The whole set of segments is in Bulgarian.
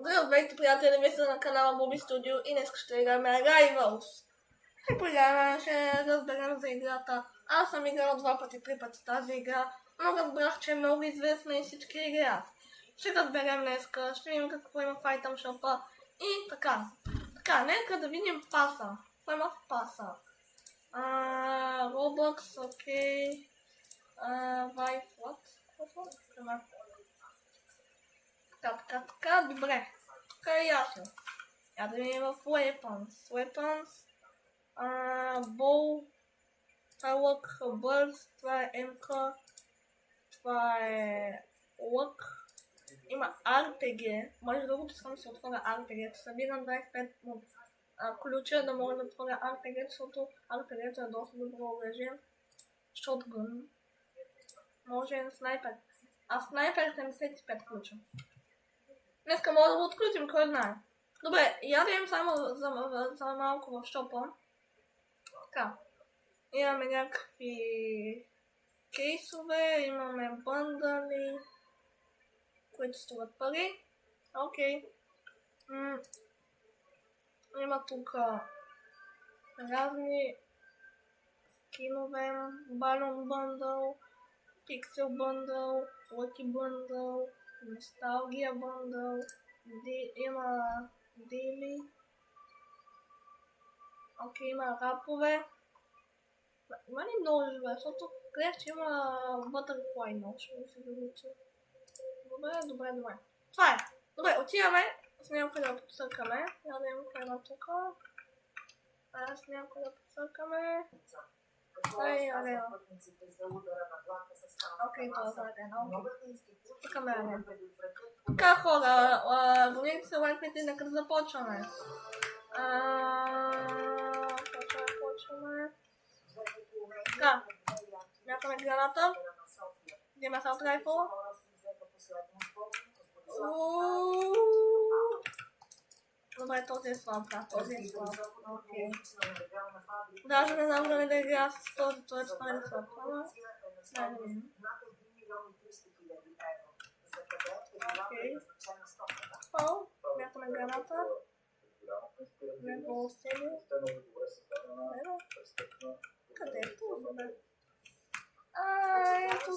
Здравейте, приятели, ви сте на канала Моби Студио и днес ще играме Rivals. И тогава ще разберем за играта. Аз съм играл 2 пъти, 3 пъти тази игра, но разбрах, че е много известна и всички играят. Ще разберем днеска, ще видим какво има в Item Shop и така. Така, нека да видим паса. Какво има в паса? Robux, окей. Vive, what? Така, добре. Така е ясно. Я да видим в Weapons. Bow. Това е лък, Burst, това е МК. Това е лък. Има RPG. Може другото искам да се отворя RPG. Събирам 25 ключа да мога да отворя RPG, защото RPG е доста добро оръжие. Shotgun. Може и снайпер. А снайпер 75 ключа. Днеска мога да го открутим, кой знае. Добре, я да имам само за малко в шопа. Така. Имаме някакви кейсове, имаме бъндали, които струват пари. Окей. Има тук разни скинове, балон бъндъл, пиксел бъндъл, лъки бъндъл, носталгия бъндъл, има дили. Окей, има рапове. Има ли ножове, защото гледах, че има Butterfly нож. Добре. Това е. Добре, отиваме с някой да подсъркаме. Я да имам кой има тук. С някой да подсъркаме. Окей, това е едно. Подсъркаме арена. Така, хора, вълните се лайкайте, нека да започваме. Почваме. Така, мятаме граната. Взема се от райфъл. Добре, този е слаб, Окей. Даже не знам дали да игра с този, той е твърде слаб. Да видим. Окей. Мятаме граната. Не го усели. Къде е това, бе? Ето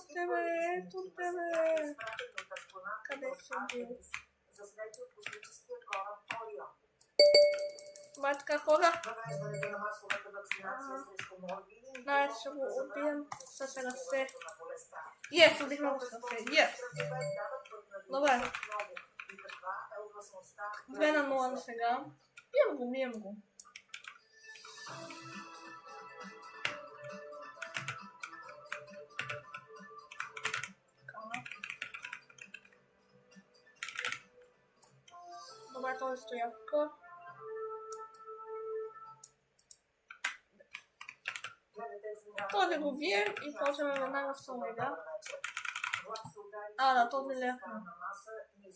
тебе. Къде си бил? Това е така, хора. Най ще го убием с ръце. Убихме го с ръце. Добре. 2-0 сега. Бием го. Добре, този стоявка. Този го бие и почваме веднага с омега. Да, този е лесно.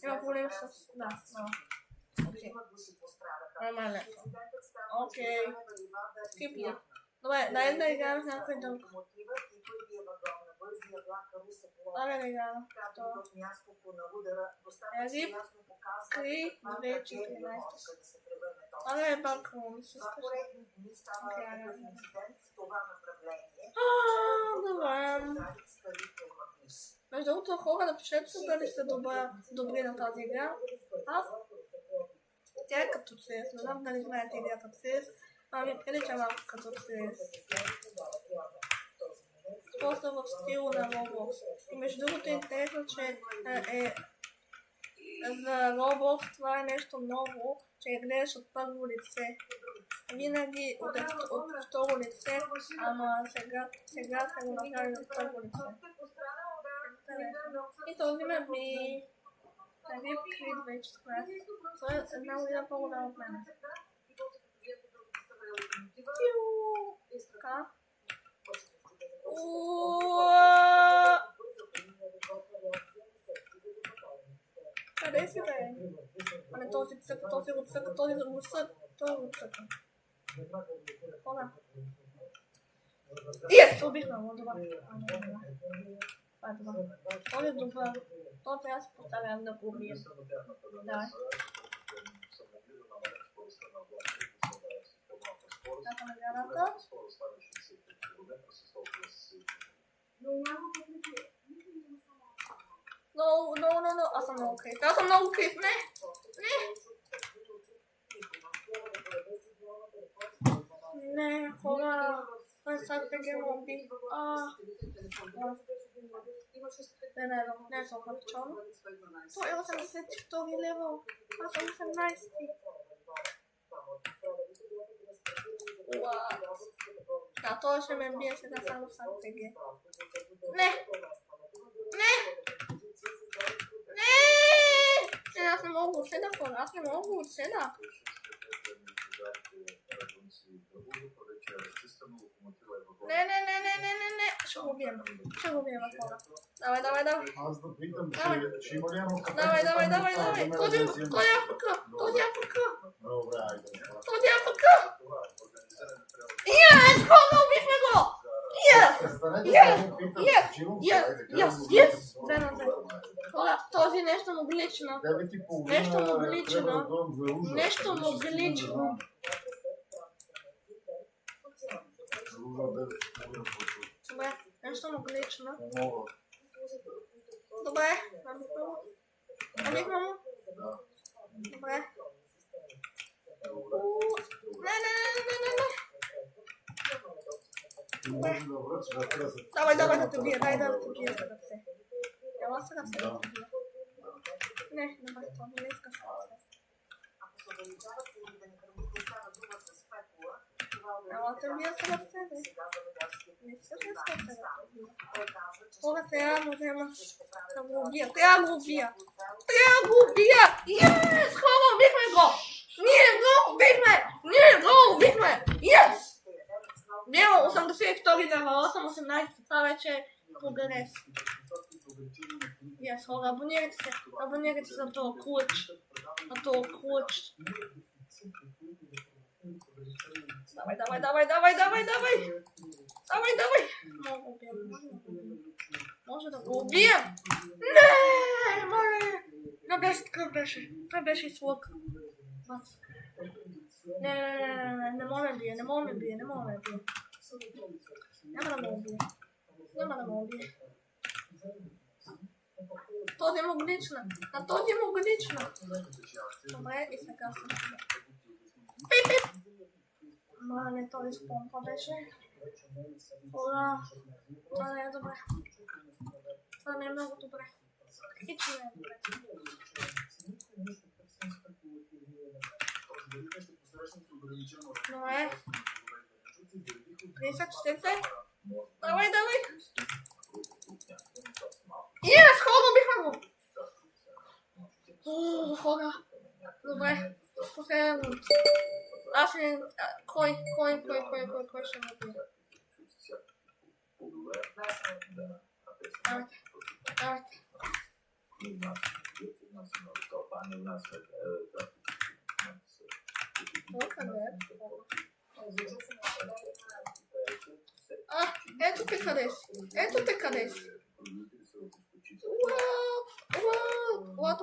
Има проблем с... Да. Окей. Нормално. Окей. Скипия. Добре, дай да играем с някой друг. Дай да играем. Рип, Кри, 2-14. Дай бакрум, си скажа. Добре. Между другото, хора, напишете се дали сте добри на тази игра. Тя е като CS, не знам дали знаете играта CS, ми прилича малко като CS. Просто в стила на Roblox. И между другото е интересно, че за Roblox това е нещо ново, че гледаш от първо лице. Винаги от второ лице, ама сега се го направили от първо лице. И този ме би... Рип Крид вече склад. Това е една година по-голяма от мен. Така. Къде си, бе? Ами този цъка, този го цъка. Хора. Убихме го, добре. Това е добре. Този е добър. Това трябва да се поставя да го убием. Давай. Така на вярата. No, аз съм много крив. Аз съм много крив, не! Не, хора. Сега ги моби. Не е толкова печално. Това е 82 левел. Аз съм 18. Да, той ще ме бие сега само с АРТГ. Не! Аз не мога от седа, хора. Аз не мога от седа. Не. Ще го убием, хора. Давай. Аз да питам, ще има ли едно кафе? Давай. Този е АФК. Добре, айде. Този е АФК. Yes! Хора, убихме го! Yes! Хора, този нещо му глична. Нещо му глична. Добре, нещо му глична. Добре, набихме му. Добре. Не. Давай да те бия, дай да те бия за ръце. Ела се ръце да те бия. Не, добре, това не иска с ръце. Ела те бия с ръце, бе. Не искаш ли с ръце да те бия? Хора, трябва да го вземаш. Да го убия. Трябва да го убия! Yes! Хора, убихме го! Ние го убихме! Yes! Няма 82 лева, аз съм 18, това вече е прогрес. Yes, хора, абонирайте се за този клъч. Давай. Може да го убием. Не, моля. Това беше слуг. Не мога да бие. Няма да ме убие. Този му глична. Добре, и сега съм. Пип. Не, този спон, това беше. Ура. Това не е добре. Това не е много добре. Хич не е добре. Добре. 30-40. Давай. Yes, хора, убихме го. Хора. Добре. Последен рунд. Аз не... Кой ще ме бие? Давайте. Ето те къде си. What?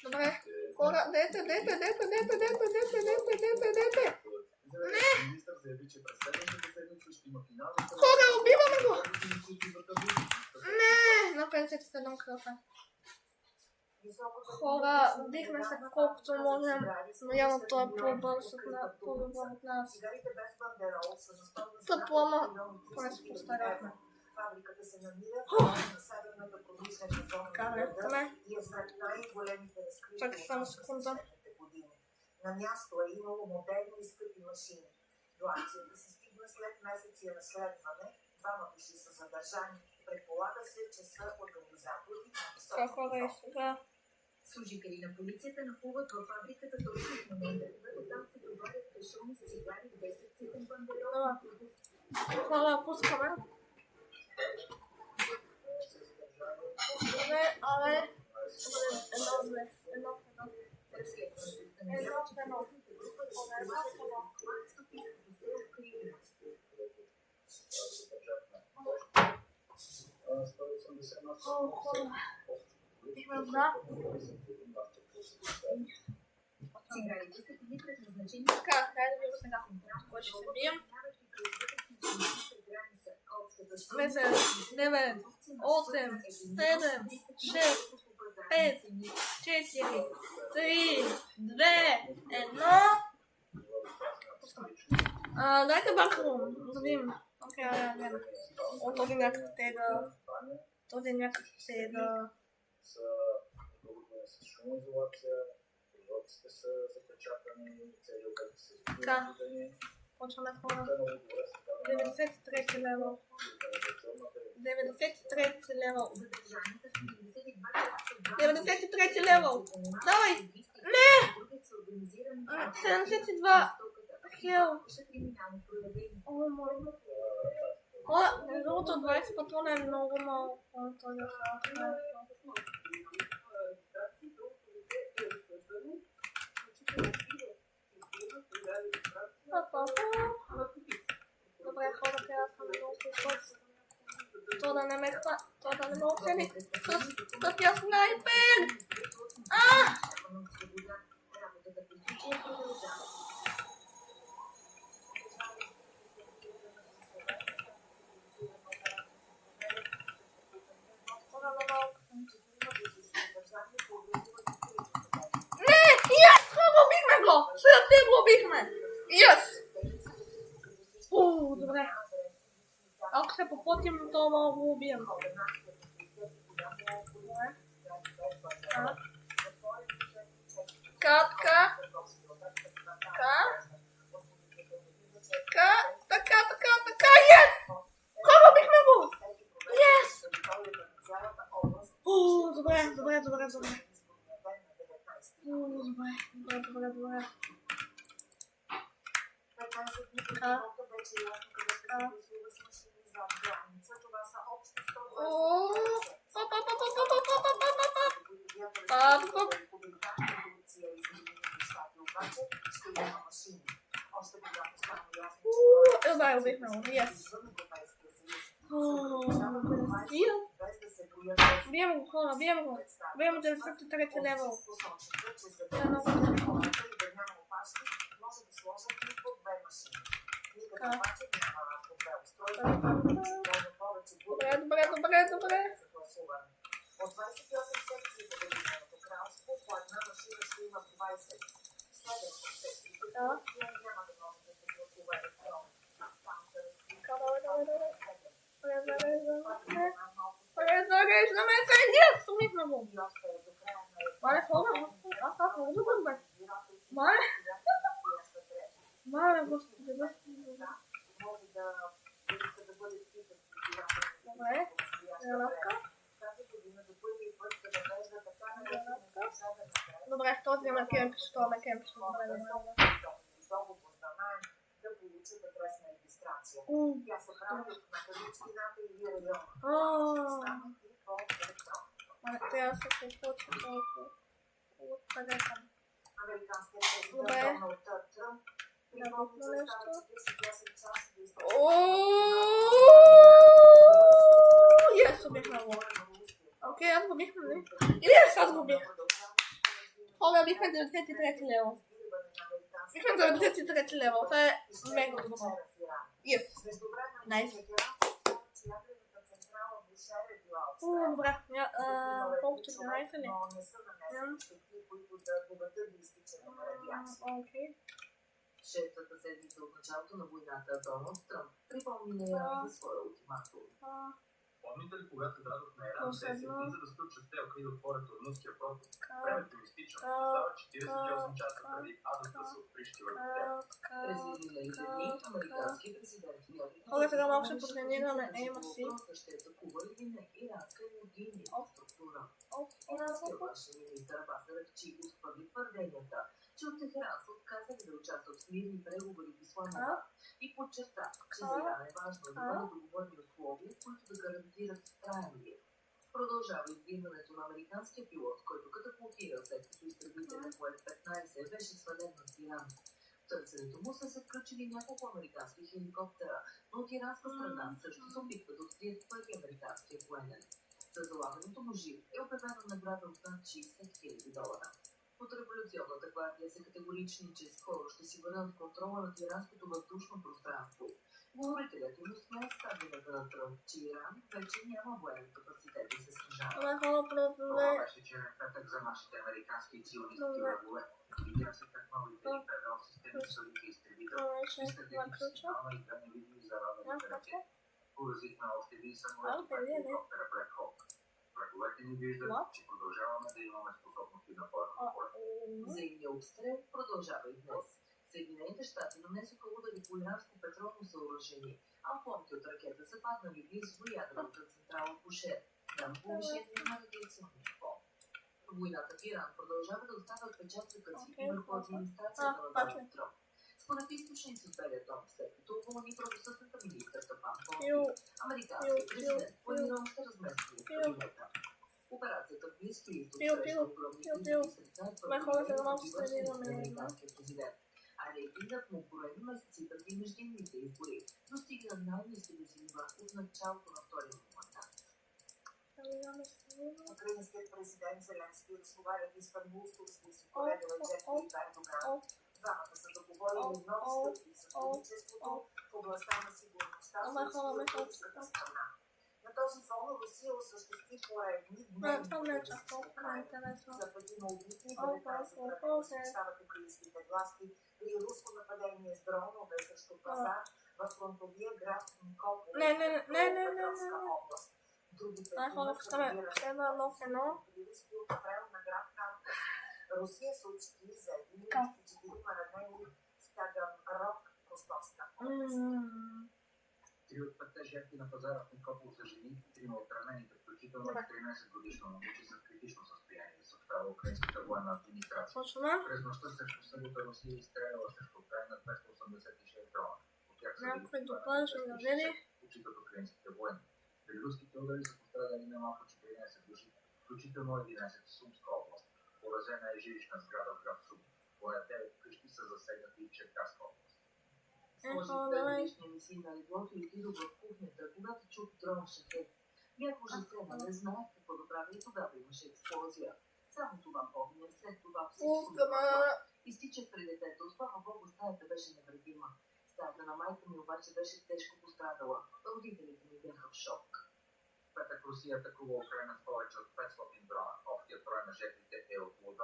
Добре, хора, дете. Не! Хора, убиваме го! Не! На 57 кръва. Хора, бихме се колкото можем, но явно той е по-бърз от нас. Съплама, поне се постаряхме. Фабриката се намира в северната промишлена зона и е сред най-големите разкрития в 80-те години. На място е имало модерни и скъпи машини. До акцията се стигна след месеци разследване. 2 души са задържани. Предполага се, че са организатори на високите. Служители на полицията нахлуват във фабриката точно в момента, когато там се товарят кашони с цигари, 10 цветен бандерол. Хора, пускаме. Ale едно. Да. Цигарите са били предназначени Така, дай да видим сега. Кой ще се бием? 10, 9, 8, 7, 6, 5, 4, 3, 2, 1. Дайте бакрум, да видим. Окей, гледам. О, този някакъв тега. Този някакъв тега. С шумоизолация, прозорците са запечатани, цели обекти са Така, почваме хора. 93 лева. 93 лева. 93 лева. Давай! Не! 72 хил. О, мой. Хора, между другото 20 патрона е много малко. Този добре, хора, трябва да съм много път. То да не ме оцели с тъпия снайпер! Не! Yes! Глобихме го! Съвсем глобихме! Yes! Добре. Ако се попотим, то мога го убием. Така. Yes! Кого бихме го? Yes! Добре. Добре. Добре, убихме го. Yes. Бием го, хора, бием го. Бием 93 левел. Добре. От 28 секции в Обединеното кралство, по една машина ще има 27 секции. Няма да може да се гласува електронно. Зареждаме се! Yes! Умихме го! Мале, хора! Аз много добър бе! Мале, господи! Добре, гранатка. Добре, този ме кемпиш, да получат адресна регистрация. Тя се прави от накъдичкината или района. Станати по електронно. Трябва да се попочва толкова от телефон. Американският президент Доналд Тръмп припомни, че става 48 часа да изтече. Yes, убихме го. Окей, аз го бихме, не? Или аз го бих? Хора, бихме 93 лева. Бихме 93 лева, това е мега добро. Yes. Найс. Добре, колко 14 ли? Окей. Шестата седмица от началото на войната Доналд Тръмп припомни на Иран за своя ултиматум. Помните ли, когато дадохме Иран 10 дни, за да сключат сделка и да отворят Ормузския проход? Времето ми изтича. Става 48 часа преди адата се отприщи върху тях. През изминалите дни американски президент Хора, сега малко ще потренираме ейма си. ще атакува или не иранска енергийна инфраструктура. Иранският външен министър Абас Аракчи отхвърли твърденията, че от Техеран са отказали да участват в мирни преговори в Исламабад и подчерта, че за Иран е важно да бъдат договорни условия, които да гарантират траен мир. Продължава издирването на американския пилот, който катапултира след като изтребителят по F-15 беше свален над Иран. В търсенето му са се включили няколко американски хеликоптера, но от иранска страна също се опитват да открият първи американския военен. За залавянето му жив е обявена награда от над 60 000 долара. От революционната гвардия са категорични, че скоро ще си върнат контрола над иранското въздушно пространство. Говорителят им усмя стабилата на Тръмп, че Иран вече няма военен капацитет да се сражава. Това беше черен петък за нашите американски и сионистки врагове. Видя се как новите и ПВО системи солики изтребител искат да ги сигнално и да не види зарадените ръце. Поразихме още един самолет от хеликоптера Black Hawk. Враговете ни виждат, че продължаваме да имаме способности на бойно поле. Взаимният обстрел продължава и днес. Съединените щати нанесоха удари по иранско петролно съоръжение, а помпи от ракета са паднали близо до ядрената централа Бушер. Там повишение на радиационния фон. Войната в Иран продължава да остава отпечатъка си и върху администрацията на Доналд Тръмп. Според източници от Белия дом, след като уволни правосъдната министърка Пам Бонди, американският президент планира още разместване в кабинета. Операцията в Близкия изток среща огромни критики сред най-първите американския президент. А рейтингът му броени месеци преди междинните избори достигна най-ниските си нива от началото на втория му мандат. Украинският президент Зеленски разговаря в Истанбулско с високоледа Реджеп Тайип Ердоган. Двамата са договорили нови стъпки в сътрудничеството в областта на сигурността с руската страна. На този фон Русия осъществи поредни дневни за петима убити и 19 ранени съобщават украинските власти при руско нападение с дронове срещу пазар във фронтовия град Никополе в Петровска област. Другите трима са намирани при руски обстрел на град Харков. Русия съобщи за 4 ранени в Таганрог, Ростовска област. 3 от 5 жертви на пазара в Никопол са жени, 3 от ранените, включително 13-годишно момиче с критично състояние, съобщава украинската военна администрация. През нощта срещу събота Русия изстреляла срещу Украйна 286 дрона. От тях са учитат украинските военни. При руските удари са пострадали немалко 14 души, включително 11 в Сумска област. Поразена е жилищна сграда в град Сум. Поне 9 къщи са засегнати в Черкаска област. Сложи 5-годишния ми син на леглото и отидох в кухнята, когато чух дрон шахет. Бях ужасена, не знаех какво да правя и тогава имаше експлозия. Само това помня, след това всичко изтичах при детето, слава Богу, стаята беше невредима. Стаята на майка ми обаче беше тежко пострадала. Родителите ми бяха в шок. Петък Русия атакува Украйна с повече от 500 дрона. Общият брой на жертвите е около 20.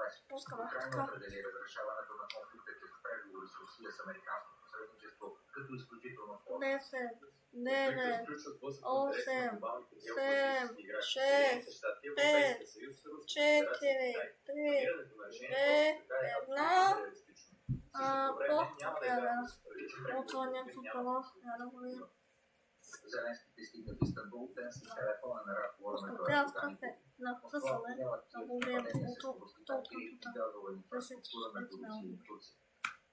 Украйна определи разрешаването на конфликта чрез преговори с Русия с американско посредничество като изключително сложно. 10, 9, 8, 7, 6, 5, 4, 3, 2, 1. Зеленски пристигна в Истанбул ден с телефона на разговора между Разказе на Русия и Турция.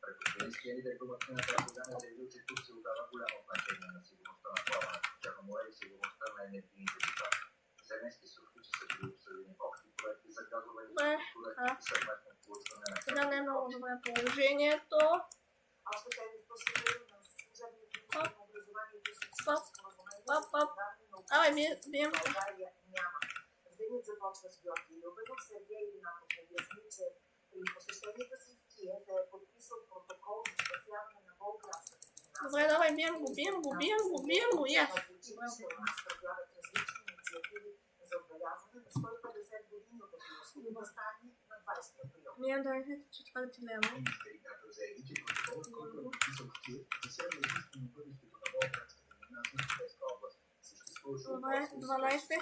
Прекословенският лидер домакинът Ердоган е заявил, че Турция отдава голямо значение на сигурността на плаването в Черно море и сигурността на енергийните доставки. Зеленски съобщи, че са били обсъдени общи проекти за газова инфраструктура и съвместно проучване на сега не е много добре положението. Още тези процедури на служебните на образованието си бием. България няма. Денят започва с Георги Любенов. Сергей Юнаков обясни, че при посещението си в Киев е подписал протокол за спасяване на Болградската гимназия. Добре, давай, бием го, yes. Предлагат различни инициативи за отбелязване на 150 години от Априлското въстание на 20 април. Ние 24 лева. Министериката заяви, че протоколът, който е подписал в Киев, засяга изискване на бъдещето на Болградската гимназия в Европейска област. Добре, 12.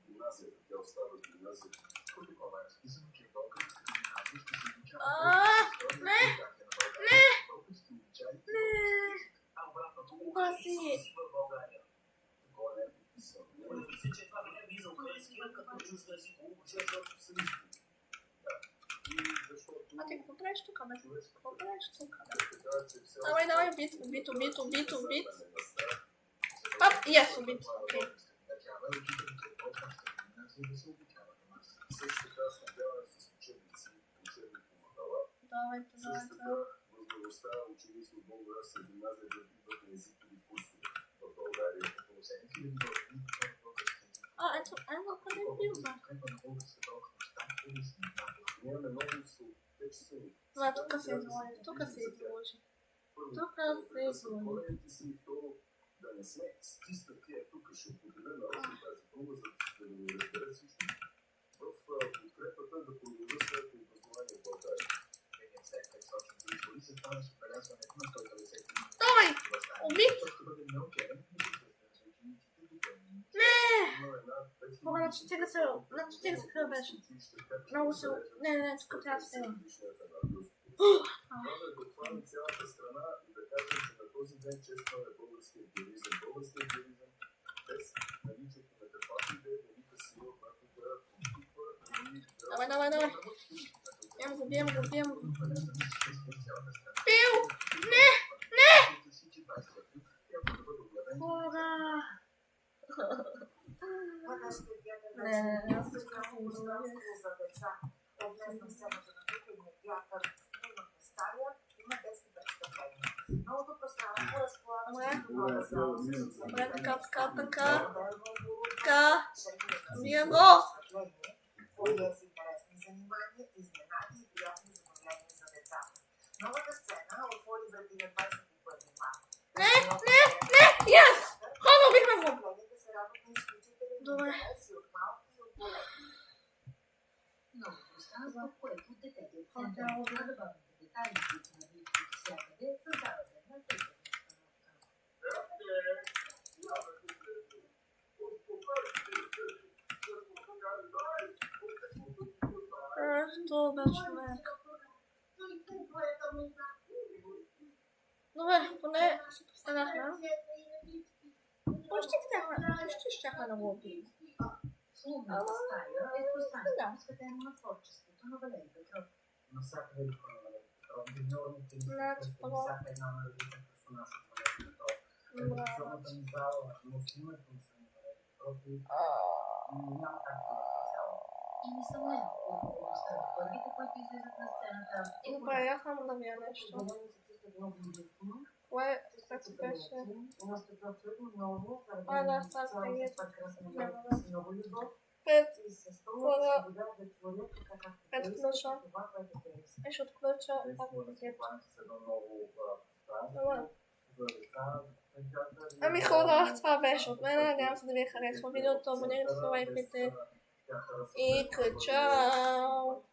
Гимназията, тя остава гимназия. Протокола е разписано, че българската гимназия ще се изучава български обичаи, а обратното украински в България. Такова не е подписано. Мисля, че това не е влиза украинския като чужда език, защото са ниски. А ти какво правиш тук, бе? Давай, бит. Пап, yes, убит. Окей. Също така снабдяване с учебници, учебни помагала. Давайте. Възможността учени свободно с гимназия да идват на езикови курсове в България. Около 7000 българи. Ето къде бива. Нямаме много съотечествени. Тук се изложи. Говорите си и второ да не сме стиснат тия тук, ще поделя нарочно тази дума, за да не разбера всички. В подкрепата да продължа своето образование в България. Давай! Убит! Не! На 40 кръв беше. Много се... Не, тук трябва да става. Това на цялата страна и да кажем, че на този ден честваме българския героизъм. Българския героизъм без наличието на каквато и да е велика сила, която да конститува и да... Давай! Бием го. Бил! Не! Хора! Не, за деца. Днес на сцената на кухонния театър имахме стая, има детски представления. Новото пространство Така. Бием го! Фойе с интересни занимания, изненади и приятни забавления за децата. Новата сцена отвори врати на 21 март. Yes! Хора, бихме го! Представленията се радват на изключителен интерес и от малки и от големи. Ново пространство, в което детето е център. Забавните детайли, които навличат всякъде, създават една тъжна Що бе, човек? Добре, поне се постарахме. Почти щяхме да го убием. Служната стая е пространство, посветено на творчеството на Валери Петров. Навсякъде на Валери Петров. Генералните ни всяка една на различен персонаж от Валери Петров. Традиционната ни зала, носимето на самия Валери Петров и няма как да го специално. И несъмнено, отговорността на първите, които излизат на сцената, е Добре, я само да вия нещо. Кое след беше? Да, много любов. 5 И се струва да творят така, както ключа. това, което те искат. Ще отключа. Ами хора, това беше от мен. Надявам се да ви е харесало видеото. Абонирайте се, лайкайте и чао!